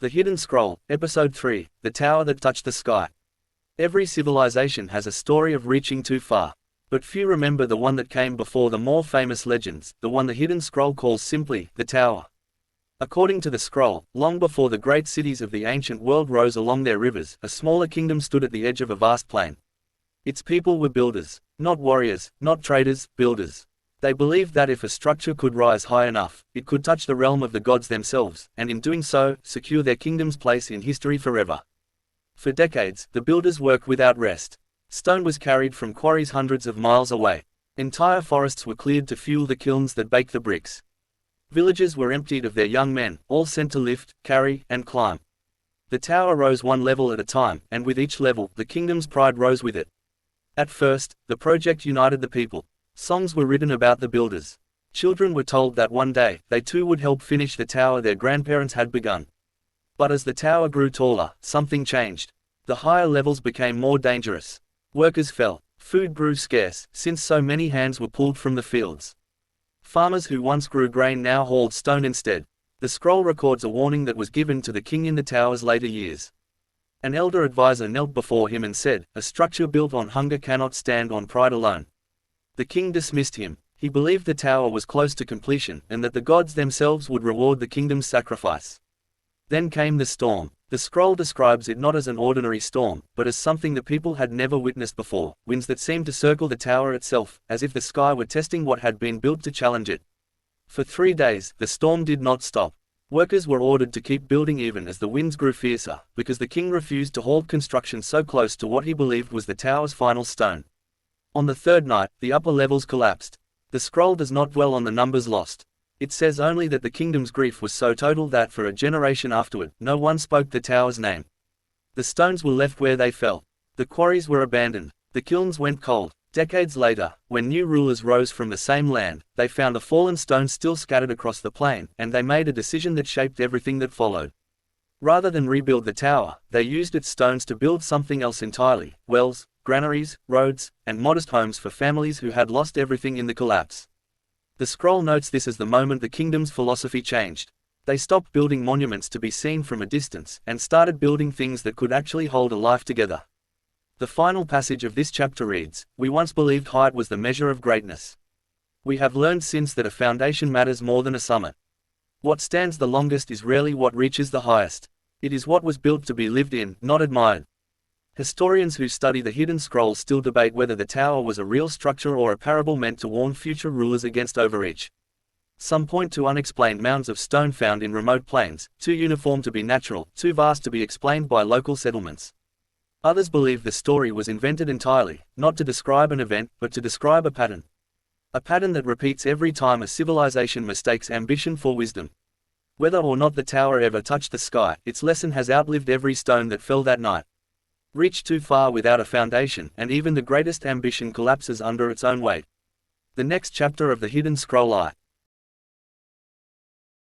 The Hidden Scroll, Episode 3, The Tower That Touched the Sky. Every civilization has a story of reaching too far. But few remember the one that came before the more famous legends, the one the Hidden Scroll calls simply, the Tower. According to the scroll, long before the great cities of the ancient world rose along their rivers, a smaller kingdom stood at the edge of a vast plain. Its people were builders. Not warriors, not traders, builders. They believed that if a structure could rise high enough, it could touch the realm of the gods themselves, and in doing so, secure their kingdom's place in history forever. For decades, the builders worked without rest. Stone was carried from quarries hundreds of miles away. Entire forests were cleared to fuel the kilns that baked the bricks. Villages were emptied of their young men, all sent to lift, carry, and climb. The tower rose one level at a time, and with each level, the kingdom's pride rose with it. At first, the project united the people. Songs were written about the builders. Children were told that one day, they too would help finish the tower their grandparents had begun. But as the tower grew taller, something changed. The higher levels became more dangerous. Workers fell. Food grew scarce, since so many hands were pulled from the fields. Farmers who once grew grain now hauled stone instead. The scroll records a warning that was given to the king in the tower's later years. An elder advisor knelt before him and said, "A structure built on hunger cannot stand on pride alone." The king dismissed him. He believed the tower was close to completion, and that the gods themselves would reward the kingdom's sacrifice. Then came the storm. The scroll describes it not as an ordinary storm, but as something the people had never witnessed before, winds that seemed to circle the tower itself, as if the sky were testing what had been built to challenge it. For 3 days, the storm did not stop. Workers were ordered to keep building even as the winds grew fiercer, because the king refused to halt construction so close to what he believed was the tower's final stone. On the third night, the upper levels collapsed. The scroll does not dwell on the numbers lost. It says only that the kingdom's grief was so total that for a generation afterward, no one spoke the tower's name. The stones were left where they fell. The quarries were abandoned. The kilns went cold. Decades later, when new rulers rose from the same land, they found the fallen stones still scattered across the plain, and they made a decision that shaped everything that followed. Rather than rebuild the tower, they used its stones to build something else entirely: wells, granaries, roads, and modest homes for families who had lost everything in the collapse. The scroll notes this as the moment the kingdom's philosophy changed. They stopped building monuments to be seen from a distance, and started building things that could actually hold a life together. The final passage of this chapter reads, "We once believed height was the measure of greatness. We have learned since that a foundation matters more than a summit. What stands the longest is rarely what reaches the highest. It is what was built to be lived in, not admired." Historians who study the Hidden Scroll still debate whether the tower was a real structure or a parable meant to warn future rulers against overreach. Some point to unexplained mounds of stone found in remote plains, too uniform to be natural, too vast to be explained by local settlements. Others believe the story was invented entirely, not to describe an event, but to describe a pattern. A pattern that repeats every time a civilization mistakes ambition for wisdom. Whether or not the tower ever touched the sky, its lesson has outlived every stone that fell that night. Reach too far without a foundation, and even the greatest ambition collapses under its own weight. The next chapter of the Hidden Scroll I.